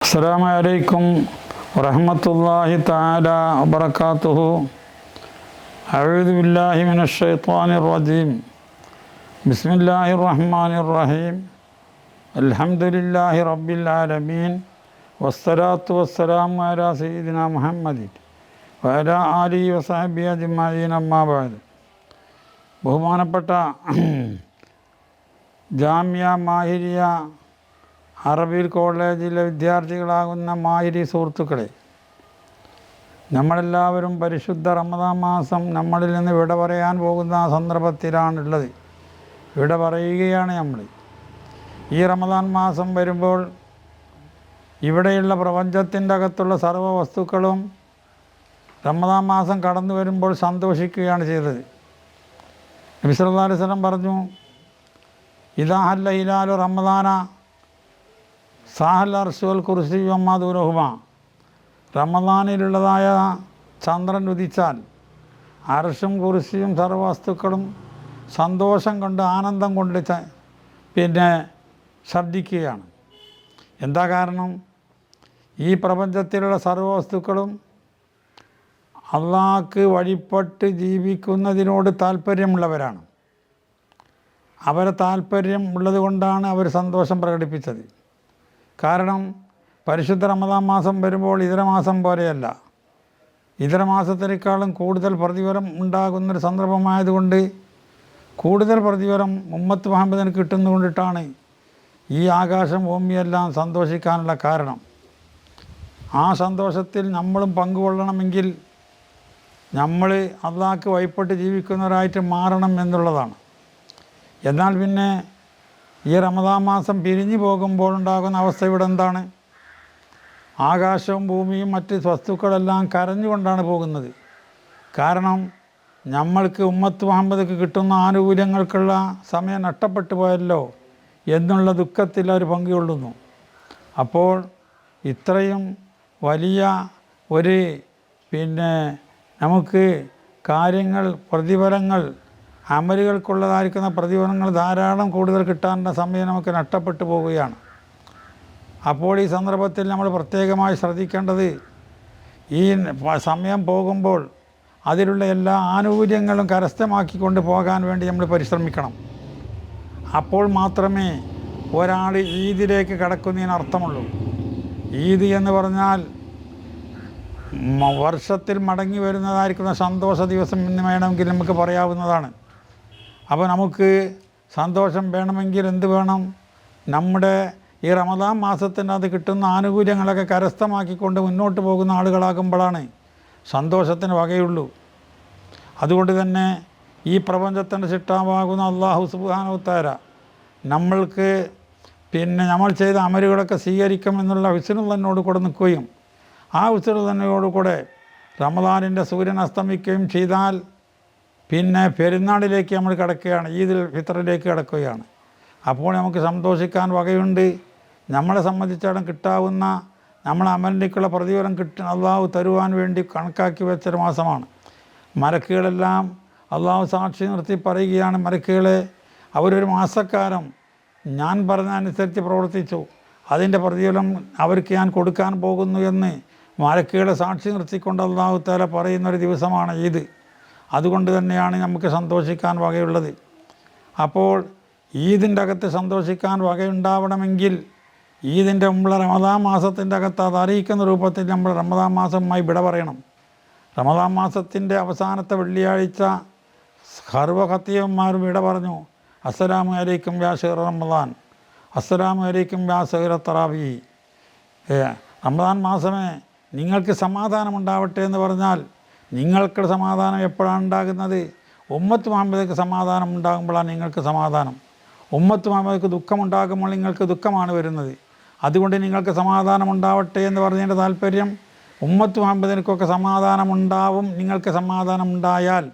അസ്സലാമു അലൈക്കും വറഹ്മത്തുള്ളാഹി തആല വബറകാതുഹു. അഊദു ബില്ലാഹി മിനശ് ശൈത്വാനിർ റജീം. ബിസ്മില്ലാഹിർ റഹ്മാനിർ റഹീം. അൽഹംദുലില്ലാഹി റബ്ബിൽ ആലമീൻ. വസ്സലാത്തു വസ്സലാമു അലാ സയ്യിദിനാ മുഹമ്മദിൻ വഅലാ ആലിഹി വസഹ്ബിഹി അജ്മഈൻ. അമ്മാ ബഅദ്. ബഹുമാനപ്പെട്ട ജാമിയ മാഹിരിയ അറബി കോളേജിലെ വിദ്യാർത്ഥികളാകുന്ന മാഹിരി സുഹൃത്തുക്കളെ, നമ്മളെല്ലാവരും പരിശുദ്ധ റമദാൻ മാസം നമ്മളിൽ നിന്ന് വിട പറയാൻ പോകുന്ന സന്ദർഭത്തിലാണുള്ളത്. വിട പറയുകയാണ് നമ്മൾ. ഈ റമദാൻ മാസം വരുമ്പോൾ ഇവിടെയുള്ള പ്രപഞ്ചത്തിൻ്റെ അകത്തുള്ള സർവ്വ വസ്തുക്കളും റമദാൻ മാസം കടന്നു വരുമ്പോൾ സന്തോഷിക്കുകയാണ് ചെയ്തത്. നബി സല്ലല്ലാഹു അലൈഹി വസല്ലം പറഞ്ഞു, ഇദാ ഹല്ല ഹിലാലു റമദാന സാഹൽ അർശുൽ കുർസി വമ്മാ ദൂരഹുമ. റമദാനിലുള്ളതായ ചന്ദ്രൻ ഉദിച്ചാൽ അർശും കുർസിയും സർവ്വവസ്തുക്കളും സന്തോഷം കൊണ്ട് ആനന്ദം കൊണ്ട് ശബ്ദിക്കുകയാണ്. എന്താ കാരണം? ഈ പ്രപഞ്ചത്തിലുള്ള സർവ്വവസ്തുക്കളും അള്ളാഹ്ക്ക് വഴിപ്പെട്ട് ജീവിക്കുന്നതിനോട് താല്പര്യമുള്ളവരാണ്. അവരെ താല്പര്യം ഉള്ളത് കൊണ്ടാണ് അവർ സന്തോഷം പ്രകടിപ്പിച്ചത്. കാരണം പരിശുദ്ധ റമദാൻ മാസം വരുമ്പോൾ ഇതര മാസം പോലെയല്ല. ഇതര മാസത്തിനേക്കാളും കൂടുതൽ പ്രതിഫലം ഉണ്ടാകുന്നൊരു സന്ദർഭമായതുകൊണ്ട് കൂടുതൽ പ്രതിഫലം ഉമ്മത്ത് മുഹമ്മദിന് കിട്ടുന്നതുകൊണ്ടിട്ടാണ് ഈ ആകാശം ഭൂമിയെല്ലാം സന്തോഷിക്കാനുള്ള കാരണം. ആ സന്തോഷത്തിൽ നമ്മളും പങ്കുകൊള്ളണമെങ്കിൽ നമ്മൾ അള്ളാഹ്ക്ക് വഴിപ്പെട്ട് ജീവിക്കുന്നവരായിട്ട് മാറണം എന്നുള്ളതാണ്. എന്നാൽ പിന്നെ ഈ റമദാൻ മാസം പിരിഞ്ഞു പോകുമ്പോൾ ഉണ്ടാകുന്ന അവസ്ഥ ഇവിടെ എന്താണ്? ആകാശവും ഭൂമിയും മറ്റ് വസ്തുക്കളെല്ലാം കരഞ്ഞുകൊണ്ടാണ് പോകുന്നത്. കാരണം നമ്മൾക്ക് ഉമ്മത്ത് മുഹമ്മദക്ക് കിട്ടുന്ന ആനുകൂല്യങ്ങൾക്കുള്ള സമയം നഷ്ടപ്പെട്ടു പോയല്ലോ എന്നുള്ള ദുഃഖത്തിൽ അവർ പങ്കുകൊള്ളുന്നു. അപ്പോൾ ഇത്രയും വലിയ ഒരു നമുക്ക് കാര്യങ്ങൾ പ്രതിഫലങ്ങൾ അമലുകൾക്കുള്ളതായിരിക്കുന്ന പ്രതിഫലങ്ങൾ ധാരാളം കൂടുതൽ കിട്ടാനുള്ള സമയം നമുക്ക് നഷ്ടപ്പെട്ടു പോവുകയാണ്. അപ്പോൾ ഈ സന്ദർഭത്തിൽ നമ്മൾ പ്രത്യേകമായി ശ്രദ്ധിക്കേണ്ടത്, ഈ സമയം പോകുമ്പോൾ അതിലുള്ള എല്ലാ ആനുകൂല്യങ്ങളും കരസ്ഥമാക്കിക്കൊണ്ട് പോകാൻ വേണ്ടി നമ്മൾ പരിശ്രമിക്കണം. അപ്പോൾ മാത്രമേ ഒരാൾ ഈദിലേക്ക് കടക്കുന്നതിന് അർത്ഥമുള്ളൂ. ഈദ് എന്ന് പറഞ്ഞാൽ വർഷത്തിൽ മടങ്ങി വരുന്നതായിരിക്കുന്ന സന്തോഷ ദിവസം എന്ന് വേണമെങ്കിൽ നമുക്ക് പറയാവുന്നതാണ്. അപ്പോൾ നമുക്ക് സന്തോഷം വേണമെങ്കിൽ എന്ത് വേണം? നമ്മുടെ ഈ റമദാൻ മാസത്തിൻ്റെ അത് കിട്ടുന്ന ആനുകൂല്യങ്ങളൊക്കെ കരസ്ഥമാക്കിക്കൊണ്ട് മുന്നോട്ട് പോകുന്ന ആളുകളാകുമ്പോഴാണ് സന്തോഷത്തിന് വകയുള്ളൂ. അതുകൊണ്ട് തന്നെ ഈ പ്രപഞ്ചത്തിൻ്റെ ചിട്ടാവാകുന്ന അല്ലാഹു സുബ്ഹാനഹു വ തആല നമ്മൾക്ക് നമ്മൾ ചെയ്ത അമലുകളൊക്കെ സ്വീകരിക്കും എന്നുള്ള വിശ്വനുള്ളതിനോട് കൂടെ നിൽക്കുകയും ആ വിശ്വനുള്ളതിനോട് കൂടെ റമദാനിൻ്റെ സൂര്യൻ അസ്തമിക്കുകയും ചെയ്താൽ പിന്നെ പെരുന്നാളിലേക്ക് നമ്മൾ കിടക്കുകയാണ്, ഈദുൽ ഫിത്തറിലേക്ക് കിടക്കുകയാണ്. അപ്പോൾ നമുക്ക് സന്തോഷിക്കാൻ വകയുണ്ട്. നമ്മളെ സംബന്ധിച്ചിടത്തോളം കിട്ടാവുന്ന നമ്മളെ അമലിലേക്കുള്ള പ്രതിഫലം അള്ളാഹു തരുവാൻ വേണ്ടി കണക്കാക്കി വെച്ചൊരു മാസമാണ്. മലക്കുകളെല്ലാം അള്ളാഹു സാക്ഷി നിർത്തി പറയുകയാണ്, മലക്കുകളെ അവരൊരു മാസക്കാലം ഞാൻ പറഞ്ഞ അനുസരിച്ച് പ്രവർത്തിച്ചു, അതിൻ്റെ പ്രതിഫലം അവർക്ക് ഞാൻ കൊടുക്കാൻ പോകുന്നു എന്ന് മലക്കുകളെ സാക്ഷി നിർത്തിക്കൊണ്ട് അള്ളാഹു തആല പറയുന്നൊരു ദിവസമാണ് ഈദ്. അതുകൊണ്ട് തന്നെയാണ് നമുക്ക് സന്തോഷിക്കാൻ വകയുള്ളത്. അപ്പോൾ ഈദിൻ്റെ അകത്ത് സന്തോഷിക്കാൻ വകയുണ്ടാവണമെങ്കിൽ ഈദിൻ്റെ മുമ്പുള്ള റമദാൻ മാസത്തിൻ്റെ അകത്ത് അത് അറിയിക്കുന്ന രൂപത്തിൽ നമ്മൾ റമദാൻ മാസവുമായി വിട പറയണം. റമദാൻ മാസത്തിൻ്റെ അവസാനത്തെ വെള്ളിയാഴ്ച സർവ്വ ഖത്തീബന്മാരും വിട പറഞ്ഞു, അസ്സലാമു അലൈക്കും യാ ശഹ്റ റമദാൻ, അസ്സലാമു അലൈക്കും യാ ശഹ്റ തറാവീഹ്. റമദാൻ മാസമേ നിങ്ങൾക്ക് സമാധാനം ഉണ്ടാവട്ടെ എന്ന് പറഞ്ഞാൽ നിങ്ങൾക്ക് സമാധാനം എപ്പോഴാണ് ഉണ്ടാകുന്നത്? ഉമ്മത്ത് മുഹമ്മദക്ക് സമാധാനം ഉണ്ടാകുമ്പോഴാണ് നിങ്ങൾക്ക് സമാധാനം. ഉമ്മത്ത് മുഹമ്മദക്ക് ദുഃഖമുണ്ടാകുമ്പോൾ നിങ്ങൾക്ക് ദുഃഖമാണ് വരുന്നത്. അതുകൊണ്ട് നിങ്ങൾക്ക് സമാധാനം ഉണ്ടാവട്ടെ എന്ന് പറഞ്ഞതിൻ്റെ താല്പര്യം ഉമ്മത്ത് മുഹമ്മദിനൊക്കെ സമാധാനം ഉണ്ടാവും, നിങ്ങൾക്ക് സമാധാനം ഉണ്ടായാൽ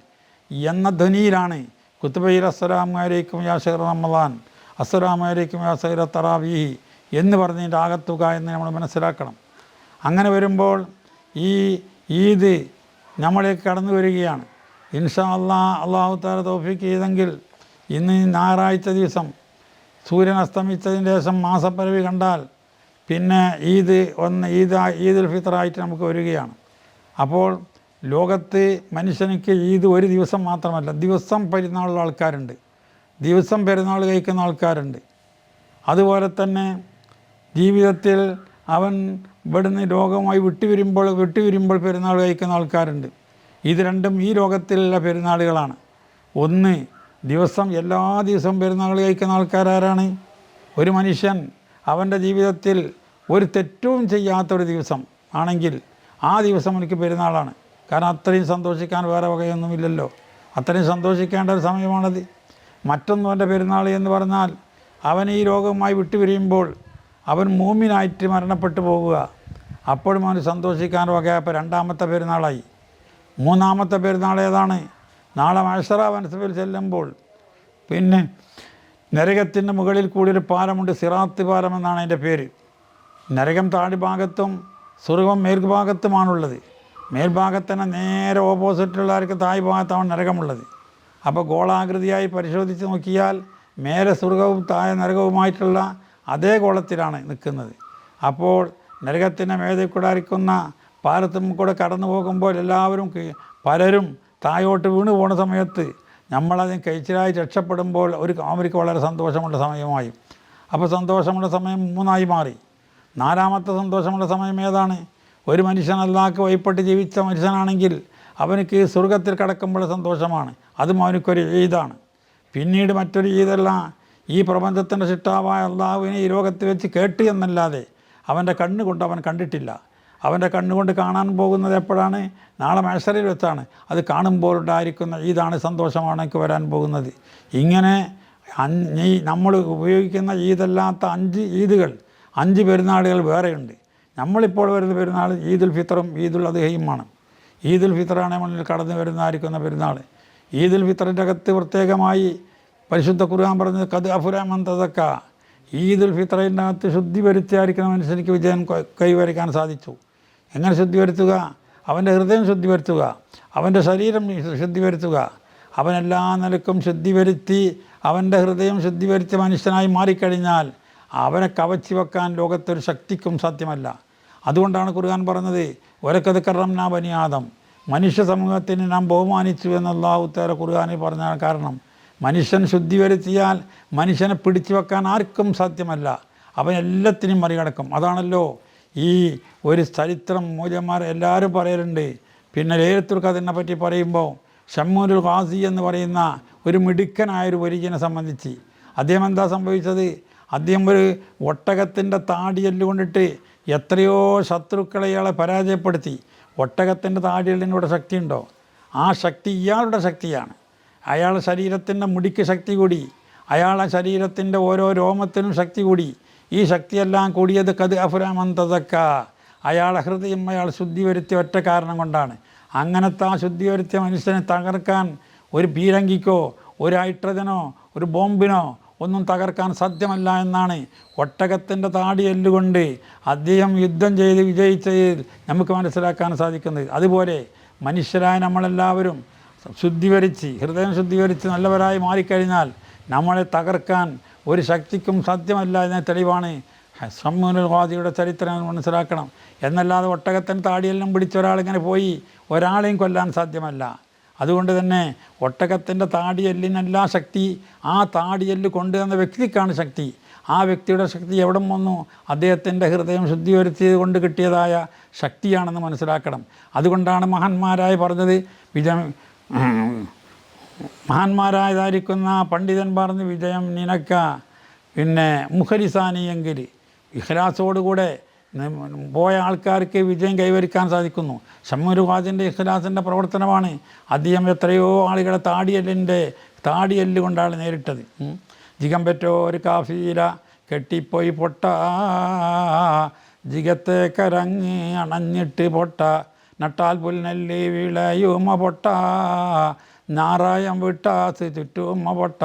എന്ന ധ്വനിയിലാണ് കുത്തുബയിൽ അസ്സലാമു അലൈക്കും യാ ശഹ്റ റമദാൻ, അസ്സലാമു അലൈക്കും യാ ശഹ്റ തറാവീഹ് എന്ന് പറഞ്ഞതിൻ്റെ ആകത്തുക എന്ന് നമ്മൾ മനസ്സിലാക്കണം. അങ്ങനെ വരുമ്പോൾ ഈ ഈദ് നമ്മളിലേക്ക് കടന്നു വരികയാണ്. ഇൻഷാ അല്ലാഹു തആല തൗഫീഖ് ചെയ്തെങ്കിൽ ഇന്ന് ഞായറാഴ്ച ദിവസം സൂര്യൻ അസ്തമിച്ചതിന് ശേഷം മാസപ്പിറവി കണ്ടാൽ പിന്നെ ഈദുൽ ഫിത്തറായിട്ട് നമുക്ക് വരികയാണ്. അപ്പോൾ ലോകത്ത് മനുഷ്യനിക്ക് ഈദ് ഒരു ദിവസം മാത്രമല്ല, ദിവസം പെരുന്നാളുള്ള ആൾക്കാരുണ്ട്, ദിവസം പെരുന്നാൾ കഴിക്കുന്ന ആൾക്കാരുണ്ട്. അതുപോലെ തന്നെ ജീവിതത്തിൽ അവൻ ഇവിടുന്ന് ലോകവുമായി വിട്ടുവരുമ്പോൾ പെരുന്നാൾ കഴിക്കുന്ന ആൾക്കാരുണ്ട്. ഇത് രണ്ടും ഈ ലോകത്തിലുള്ള പെരുന്നാളുകളാണ്. ഒന്ന്, ദിവസം എല്ലാ ദിവസവും പെരുന്നാൾ കഴിക്കുന്ന ആൾക്കാരാരാണ്? ഒരു മനുഷ്യൻ അവൻ്റെ ജീവിതത്തിൽ ഒരു തെറ്റും ചെയ്യാത്തൊരു ദിവസം ആണെങ്കിൽ ആ ദിവസം എനിക്ക് പെരുന്നാളാണ്. കാരണം അത്രയും സന്തോഷിക്കാൻ വേറെ വകയൊന്നുമില്ലല്ലോ, അത്രയും സന്തോഷിക്കേണ്ട ഒരു സമയമാണത്. മറ്റൊന്നും അവൻ്റെ പെരുന്നാൾ എന്ന് പറഞ്ഞാൽ അവൻ ഈ ലോകവുമായി വിട്ടുപിരിയുമ്പോൾ അവൻ മൂമിനായിട്ട് മരണപ്പെട്ടു പോകുക, അപ്പോഴും അവന് സന്തോഷിക്കാൻ വകയപ്പോൾ രണ്ടാമത്തെ പെരുന്നാളായി. മൂന്നാമത്തെ പെരുന്നാൾ ഏതാണ്? നാളെ മഹ്ശറ വനസഭയിൽ ചെല്ലുമ്പോൾ പിന്നെ നരകത്തിൻ്റെ മുകളിൽ കൂടിയൊരു പാലമുണ്ട്, സിറാത്ത് പാലം എന്നാണ് അതിൻ്റെ പേര്. നരകം താഴ്ഭാഗത്തും സ്വർഗം മേൽഭാഗത്തുമാണുള്ളത്. മേൽഭാഗത്തിന് നേരെ ഓപ്പോസിറ്റുള്ളവർക്ക് താഴ് ഭാഗത്താണ് നരകമുള്ളത്. അപ്പോൾ ഗോളാകൃതിയായി പരിശോധിച്ച് നോക്കിയാൽ മേലെ സ്വർഗവും താഴെ നരകവുമായിട്ടുള്ള അതേ ഗോളത്തിലാണ് നിൽക്കുന്നത്. അപ്പോൾ നരകത്തിൻ്റെ മേതെ കൂടെ അരിക്കുന്ന പാലത്തും കൂടെ കടന്നു പോകുമ്പോൾ പലരും താഴോട്ട് വീണ് പോണ സമയത്ത് നമ്മളതിന് കഴിച്ചിലായി രക്ഷപ്പെടുമ്പോൾ അവർക്ക് വളരെ സന്തോഷമുള്ള സമയമായി. അപ്പോൾ സന്തോഷമുള്ള സമയം മൂന്നായി മാറി. നാലാമത്തെ സന്തോഷമുള്ള സമയം ഏതാണ്? ഒരു മനുഷ്യൻ അല്ലാഹ്ക്ക് വഴിപ്പെട്ട് ജീവിച്ച മനുഷ്യനാണെങ്കിൽ അവനക്ക് സ്വർഗത്തിൽ കടക്കുമ്പോൾ സന്തോഷമാണ്, അതും അവനക്കൊരു ഈദാണ്. പിന്നീട് മറ്റൊരു ഈദല്ല, ഈ പ്രപഞ്ചത്തിൻ്റെ സൃഷ്ടാവായ അള്ളാഹുവിനെ ഈ ലോകത്ത് വെച്ച് കേട്ട് എന്നല്ലാതെ അവൻ്റെ കണ്ണുകൊണ്ട് അവൻ കണ്ടിട്ടില്ല. അവൻ്റെ കണ്ണുകൊണ്ട് കാണാൻ പോകുന്നത് എപ്പോഴാണ്? നാളെ മഹ്ശറിൽ വെച്ചാണ്. അത് കാണുമ്പോൾ ഉണ്ടായിരിക്കുന്ന ഈദാണ്, സന്തോഷമാണ് എനിക്ക് വരാൻ പോകുന്നത്. ഇങ്ങനെ നമ്മൾ ഉപയോഗിക്കുന്ന ഈദല്ലാത്ത 5 ഈദുകൾ, 5 പെരുന്നാളുകൾ വേറെയുണ്ട്. നമ്മളിപ്പോൾ വരുന്ന പെരുന്നാൾ ഈദുൽ ഫിത്തറും ഈദുൽ അദ്ഹയുമാണ്. ഈദുൽ ഫിത്തറാണ് മുന്നിൽ കടന്നു വരുന്നതായിരിക്കുന്ന പെരുന്നാൾ. ഈദുൽ ഫിത്തറിൻ്റെ അകത്ത് പ്രത്യേകമായി പരിശുദ്ധ ഖുർആൻ പറഞ്ഞത് ഖദ് അഫ്ലഹ മൻ തസക്ക. ഈദുൽ ഫിത്തറിൻ്റെ അകത്ത് ശുദ്ധി വരുത്തിയായിരിക്കുന്ന മനുഷ്യനിക്ക് വിജയം കൈവരിക്കാൻ സാധിച്ചു. എങ്ങനെ ശുദ്ധി വരുത്തുക? അവൻ്റെ ഹൃദയം ശുദ്ധി വരുത്തുക, അവൻ്റെ ശരീരം ശുദ്ധി വരുത്തുക. അവനെല്ലാ നിലക്കും ശുദ്ധി വരുത്തി അവൻ്റെ ഹൃദയം ശുദ്ധി വരുത്തിയ മനുഷ്യനായി മാറിക്കഴിഞ്ഞാൽ അവനെ കവച്ചു വെക്കാൻ ലോകത്തൊരു ശക്തിക്കും സാധ്യമല്ല. അതുകൊണ്ടാണ് ഖുർആൻ പറഞ്ഞത് വലഖദ് കറംനാ ബനി ആദം, മനുഷ്യ സമൂഹത്തിന് നാം ബഹുമാനിച്ചു എന്ന് അല്ലാഹു തആല ഖുർആനിൽ പറഞ്ഞ കാരണം മനുഷ്യൻ ശുദ്ധി വരുത്തിയാൽ മനുഷ്യനെ പിടിച്ചു വെക്കാൻ ആർക്കും സാധ്യമല്ല, അവൻ എല്ലാത്തിനും മറികടക്കും. അതാണല്ലോ ഈ ഒരു ചരിത്രം മൂല്യന്മാർ എല്ലാവരും പറയലുണ്ട്. പിന്നെ ലൈലത്തുൽ ഖദ്റിനെ പറ്റി പറയുമ്പോൾ ഷമ്മൂനുൽ ഖാസി എന്ന് പറയുന്ന ഒരു മിടുക്കനായൊരു വരികനെ സംബന്ധിച്ച് അദ്ദേഹം എന്താ സംഭവിച്ചത്? അദ്ദേഹം ഒരു ഒട്ടകത്തിൻ്റെ താടിയെല്ല് കൊണ്ടിട്ട് എത്രയോ ശത്രുക്കളെ ഇയാളെ പരാജയപ്പെടുത്തി. ഒട്ടകത്തിൻ്റെ താടിയെല്ലിനൂടെ ശക്തിയുണ്ടോ? ആ ശക്തി ഇയാളുടെ ശക്തിയാണ്. അയാളുടെ ശരീരത്തിൻ്റെ മുടിക്ക് ശക്തി കൂടി, അയാളുടെ ശരീരത്തിൻ്റെ ഓരോ രോമത്തിനും ശക്തി കൂടി. ഈ ശക്തിയെല്ലാം കൂടിയത് ഖദ് അഫ്ലഹ മൻ തസക്ക, അയാളുടെ ഹൃദയം അയാൾ ശുദ്ധി വരുത്തിയ ഒറ്റ കാരണം കൊണ്ടാണ്. അങ്ങനത്തെ ആ ശുദ്ധി വരുത്തിയ മനുഷ്യനെ തകർക്കാൻ ഒരു പീരങ്കിക്കോ ഒരു ഹൈഡ്രജനോ ഒരു ബോംബിനോ ഒന്നും തകർക്കാൻ സാധ്യമല്ല എന്നാണ് ഒട്ടകത്തിൻ്റെ താടി എല്ലുകൊണ്ട് അദ്ദേഹം യുദ്ധം ചെയ്ത് വിജയിച്ചതിൽ നമുക്ക് മനസ്സിലാക്കാൻ സാധിക്കുന്നത്. അതുപോലെ മനുഷ്യരായ നമ്മളെല്ലാവരും ശുദ്ധീകരിച്ച് ഹൃദയം ശുദ്ധീകരിച്ച് നല്ലവരായി മാറിക്കഴിഞ്ഞാൽ നമ്മളെ തകർക്കാൻ ഒരു ശക്തിക്കും സാധ്യമല്ല എന്ന തെളിവാണ് ഷമ്മൂനുൽ ഖാസിയുടെ ചരിത്രം മനസ്സിലാക്കണം. എന്നല്ലാതെ ഒട്ടകത്തിൻ്റെ താടിയെല്ലാം പിടിച്ച ഒരാളിങ്ങനെ പോയി ഒരാളെയും കൊല്ലാൻ സാധ്യമല്ല. അതുകൊണ്ട് തന്നെ ഒട്ടകത്തിൻ്റെ താടിയെല്ലിനല്ല ശക്തി, ആ താടിയെല്ല് കൊണ്ടുവന്ന വ്യക്തിക്കാണ് ശക്തി. ആ വ്യക്തിയുടെ ശക്തി എവിടെ വന്നു? അദ്ദേഹത്തിൻ്റെ ഹൃദയം ശുദ്ധീകരിച്ചത് കൊണ്ട് കിട്ടിയതായ ശക്തിയാണെന്ന് മനസ്സിലാക്കണം. അതുകൊണ്ടാണ് മഹാന്മാരായി പറഞ്ഞത് മഹാന്മാരായതായിരിക്കുന്ന പണ്ഡിതൻ പറഞ്ഞ് വിജയം നിനക്ക പിന്നെ മുഖലിസാനിയെങ്കിൽ ഇഖ്ലാസോടുകൂടെ പോയ ആൾക്കാർക്ക് വിജയം കൈവരിക്കാൻ സാധിക്കുന്നു. ഷമ്മൂനുൽ ഖാസിൻ്റെ ഇഖ്ലാസിൻ്റെ പ്രവർത്തനമാണ്. അദ്ദേഹം എത്രയോ ആളുകളെ താടിയെല്ല് കൊണ്ടാണ് നേരിട്ടത്. ജിഗംപറ്റോ ഒരു കാഫീല കെട്ടിപ്പോയി പൊട്ട, ജിഗത്തെ കരങ്ങ് അണഞ്ഞിട്ട് പൊട്ട, നട്ടാൽ പുൽനെല്ലി വിളയുമ പൊട്ട, ഞാറായം വിട്ടാസ് ചുറ്റുമ പൊട്ട,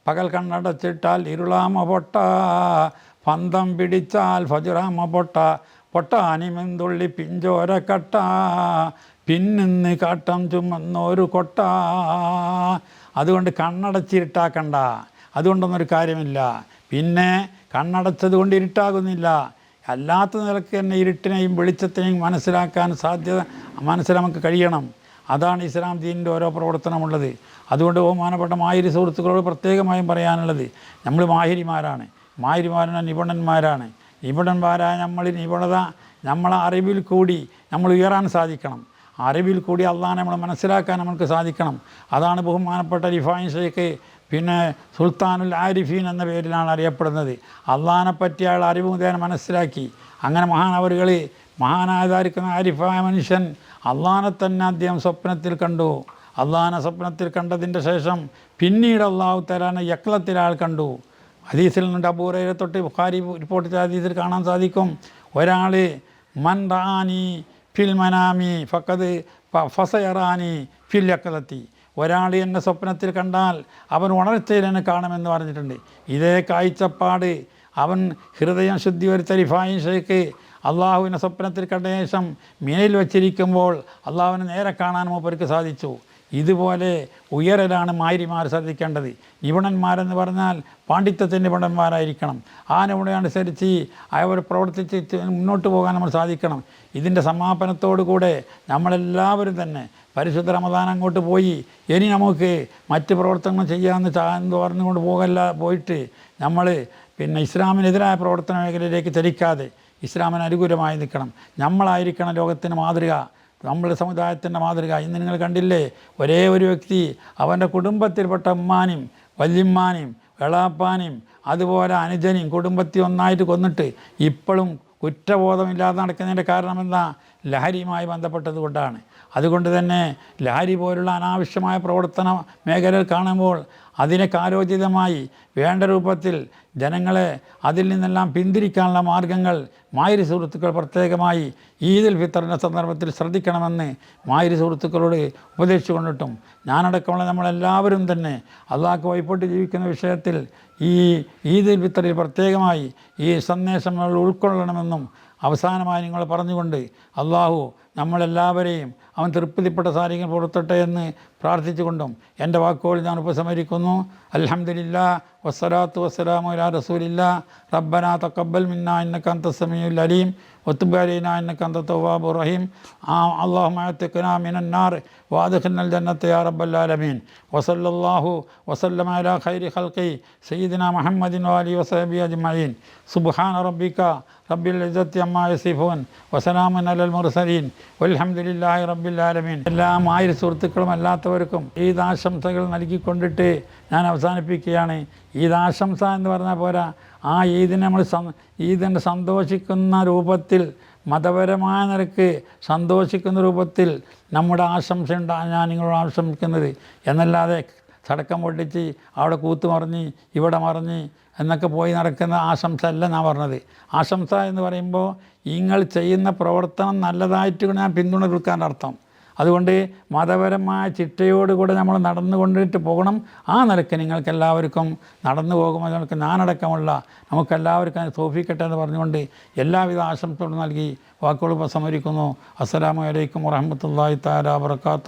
പകൽ കണ്ണടച്ചിട്ടാൽ ഇരുളാമ പൊട്ട, പന്തം പിടിച്ചാൽ ഫജുറാമ പൊട്ട, പൊട്ടാനിമെന്തുള്ളി പിഞ്ചോര കട്ട, പിന്നിന്ന് കാട്ടം ചുമന്നൊരു കൊട്ട. അതുകൊണ്ട് കണ്ണടച്ചിരുട്ടാക്കണ്ട, അതുകൊണ്ടൊന്നൊരു കാര്യമില്ല. പിന്നെ കണ്ണടച്ചത് കൊണ്ട് ഇരുട്ടാകുന്നില്ല. അല്ലാത്ത നിലക്ക് തന്നെ ഇരുട്ടിനെയും വെളിച്ചത്തെയും മനസ്സിലാക്കാൻ മനസ്സിൽ നമുക്ക് കഴിയണം. അതാണ് ഇസ്ലാം ദീനിൻ്റെ ഓരോ പ്രവർത്തനമുള്ളത്. അതുകൊണ്ട് ബഹുമാനപ്പെട്ട മാഹിരി സുഹൃത്തുക്കളോട് പ്രത്യേകമായും പറയാനുള്ളത്, നമ്മൾ മാഹിരിമാരാണ്, നിപുണന്മാരാണ്. നിപുണന്മാരായ നിപുണത നമ്മളെ അറിവിൽ കൂടി നമ്മൾ ഉയരാൻ സാധിക്കണം. അറിവിൽ കൂടി അള്ളാഹനെ നമ്മൾ മനസ്സിലാക്കാൻ നമുക്ക് സാധിക്കണം. അതാണ് ബഹുമാനപ്പെട്ട റിഫായി ഷെയ്ഖ് പിന്നെ സുൽത്താനുൽ ആരിഫീൻ എന്ന പേരിലാണ് അറിയപ്പെടുന്നത്. അള്ളാഹനെ പറ്റി അയാൾ അറിവ് മുഖേന മനസ്സിലാക്കി. അങ്ങനെ മഹാനവറുകൾ മഹാനായതായിരിക്കുന്ന ആരിഫായ മനുഷ്യൻ അള്ളാഹനെ തന്നെ അദ്ദേഹം സ്വപ്നത്തിൽ കണ്ടു. അള്ളാഹനെ സ്വപ്നത്തിൽ കണ്ടതിൻ്റെ ശേഷം പിന്നീട് അള്ളാഹു തആല യക്ലത്തിൽ ആൾ കണ്ടു. ഹദീസിൽ നിന്ന് അബൂ ഹുറൈറ തൊട്ട് ബുഖാരി റിപ്പോർട്ട് ചെയ്ത ഹദീസിൽ കാണാൻ സാധിക്കും, ഒരാൾ മൻ റാനി ഫിൽ മനാമി ഫഖദ് ഫസയറാനി ഫിൽ യക്ലത്തി, ഒരാൾ എന്നെ സ്വപ്നത്തിൽ കണ്ടാൽ അവൻ ഉണർച്ചയിൽ എന്നെ കാണുമെന്ന് പറഞ്ഞിട്ടുണ്ട്. ഇതേ കാഴ്ചപ്പാട് അവൻ ഹൃദയം ശുദ്ധി വരുത്ത റിഫായി ഷെയ്ഖ് അള്ളാഹുവിനെ സ്വപ്നത്തിൽ കണ്ട ശേഷം മീനയിൽ വച്ചിരിക്കുമ്പോൾ അള്ളാഹുവിനെ നേരെ കാണാൻ മൂപ്പർക്ക് സാധിച്ചു. ഇതുപോലെ ഉയരലാണ് മാഹിരിമാർ ശ്രദ്ധിക്കേണ്ടത്. നിപുണന്മാരെന്ന് പറഞ്ഞാൽ പാണ്ഡിത്യത്തിൻ്റെ നിപുണന്മാരായിരിക്കണം. ആ നിപുണനുസരിച്ച് അവർ പ്രവർത്തിച്ച് മുന്നോട്ട് പോകാൻ നമ്മൾ സാധിക്കണം. ഇതിൻ്റെ സമാപനത്തോടുകൂടെ നമ്മളെല്ലാവരും തന്നെ പരിശുദ്ധ റമദാൻ അങ്ങോട്ട് പോയി ഇനി നമുക്ക് മറ്റ് പ്രവർത്തനങ്ങൾ ചെയ്യാമെന്ന് പറഞ്ഞുകൊണ്ട് പോയിട്ട് നമ്മൾ പിന്നെ ഇസ്ലാമിനെതിരായ പ്രവർത്തന മേഖലയിലേക്ക് ചലിക്കാതെ ഇസ്ലാമിന് അനുകൂലമായി നിൽക്കണം. നമ്മളായിരിക്കണം ലോകത്തിന് മാതൃക, നമ്മുടെ സമുദായത്തിൻ്റെ മാതൃക. ഇന്ന് നിങ്ങൾ കണ്ടില്ലേ, ഒരേ ഒരു വ്യക്തി അവൻ്റെ കുടുംബത്തിൽപ്പെട്ട ഉമ്മാനും വല്യമ്മാനും എളാപ്പാനും അതുപോലെ അനുജനെയും കുടുംബത്തെ ഒന്നായിട്ട് കൊന്നിട്ട് ഇപ്പോഴും കുറ്റബോധമില്ലാതെ നടക്കുന്നതിൻ്റെ കാരണം എന്താ? ലഹരിയുമായി ബന്ധപ്പെട്ടത് കൊണ്ടാണ്. അതുകൊണ്ട് തന്നെ ലഹരി പോലുള്ള അനാവശ്യമായ പ്രവർത്തന മേഖലകൾ കാണുമ്പോൾ അതിനെ കാലോചിതമായി വേണ്ട രൂപത്തിൽ ജനങ്ങളെ അതിൽ നിന്നെല്ലാം പിന്തിരിക്കാനുള്ള മാർഗങ്ങൾ മാഹിരി സുഹൃത്തുക്കൾ പ്രത്യേകമായി ഈദുൽ ഫിത്തറിൻ്റെ സന്ദർഭത്തിൽ ശ്രദ്ധിക്കണമെന്ന് മാഹിരി സുഹൃത്തുക്കളോട് ഉപദേശിച്ചുകൊണ്ടിട്ടും ഞാനടക്കമുള്ള നമ്മളെല്ലാവരും തന്നെ അള്ളാഹ്ക്ക് വഴിപ്പെട്ട് ജീവിക്കുന്ന വിഷയത്തിൽ ഈ ഈദുൽ ഫിത്തറിൽ പ്രത്യേകമായി ഈ സന്ദേശം ഉൾക്കൊള്ളണമെന്നും അവസാനമായി നിങ്ങൾ പറഞ്ഞുകൊണ്ട് അള്ളാഹു നമ്മളെല്ലാവരെയും അവൻ തൃപ്തിപ്പെട്ട സാരികൾ പുറത്തട്ടെ എന്ന് പ്രാർത്ഥിച്ചുകൊണ്ടും എൻ്റെ വാക്കുകൾ ഞാൻ ഉപസംഹരിക്കുന്നു. അൽഹംദുലില്ലാഹ് വസ്സലാത്തു വസ്സലാമു അലാ റസൂലില്ലാഹ്. റബ്ബനാ തഖബ്ബൽ മിന്നാ ഇന്നക അൻതസ് സമീഉൽ അലീം വതുബ് അലൈനാ ഇന്നക അൻതത് തവ്വാബുർ റഹീം. അല്ലാഹുമ്മ അഅ്തിഖ്നാ മിനൻ നാർ വഅദ്ഖിൽനൽ ജന്നത യാ റബ്ബൽ ആലമീൻ. വസല്ലല്ലാഹു വസല്ലമ അലാ ഖൈരി ഖൽഖി സയ്യിദിനാ മുഹമ്മദിൻ വആലിഹി വസഹ്ബിഹി അജ്മഈൻ. സുബ്ഹാന റബ്ബിക റബ്ബിൽ ഇസ്സത്തി അമ്മാ യസിഫൂൻ വസലാമുൻ അലൽ മുർസലീൻ വൽഹംദുലില്ലാഹി റബ്ബിൽ ആലമീൻ. എല്ലാ മാഹിരി സുഹൃത്തുക്കളും അല്ലാത്തവർക്കും ഈദ് ആശംസകൾ നൽകിക്കൊണ്ടിട്ട് ഞാൻ അവസാനിപ്പിക്കുകയാണ്. ഈദ് ആശംസ എന്ന് പറഞ്ഞാൽ പോരാ, ആ ഈദിനെ നമ്മൾ ഈദിനെ സന്തോഷിക്കുന്ന രൂപത്തിൽ മതപരമായ നിലക്ക് സന്തോഷിക്കുന്ന രൂപത്തിൽ നമ്മുടെ ആശംസ ഞാൻ നിങ്ങളോട് ആശംസിക്കുന്നത് എന്നല്ലാതെ സടക്കം പൊട്ടിച്ച് അവിടെ കൂത്ത് മറിഞ്ഞ് ഇവിടെ മറിഞ്ഞ് എന്നൊക്കെ പോയി നടക്കുന്ന ആശംസ അല്ല ഞാൻ പറഞ്ഞത്. ആശംസ എന്ന് പറയുമ്പോൾ നിങ്ങൾ ചെയ്യുന്ന പ്രവർത്തനം നല്ലതായിട്ട് ഞാൻ പിന്തുണ കൊടുക്കാൻ അർത്ഥം. അതുകൊണ്ട് മതപരമായ ചിട്ടയോടുകൂടെ നമ്മൾ നടന്നുകൊണ്ടിട്ട് പോകണം. ആ നിലയ്ക്ക് നിങ്ങൾക്കെല്ലാവർക്കും നടന്നു പോകുമ്പോൾ നിങ്ങൾക്ക് ഞാനടക്കമുള്ള നമുക്കെല്ലാവർക്കും തോഫിക്കട്ടെ എന്ന് പറഞ്ഞുകൊണ്ട് എല്ലാവിധ ആശംസകളും നൽകി വാക്കുകൾ ഉപസംഹരിക്കുന്നു. അസ്സലാമു അലൈക്കും വറഹ്മത്തുള്ളാഹി തആല വബറകാതുഹു.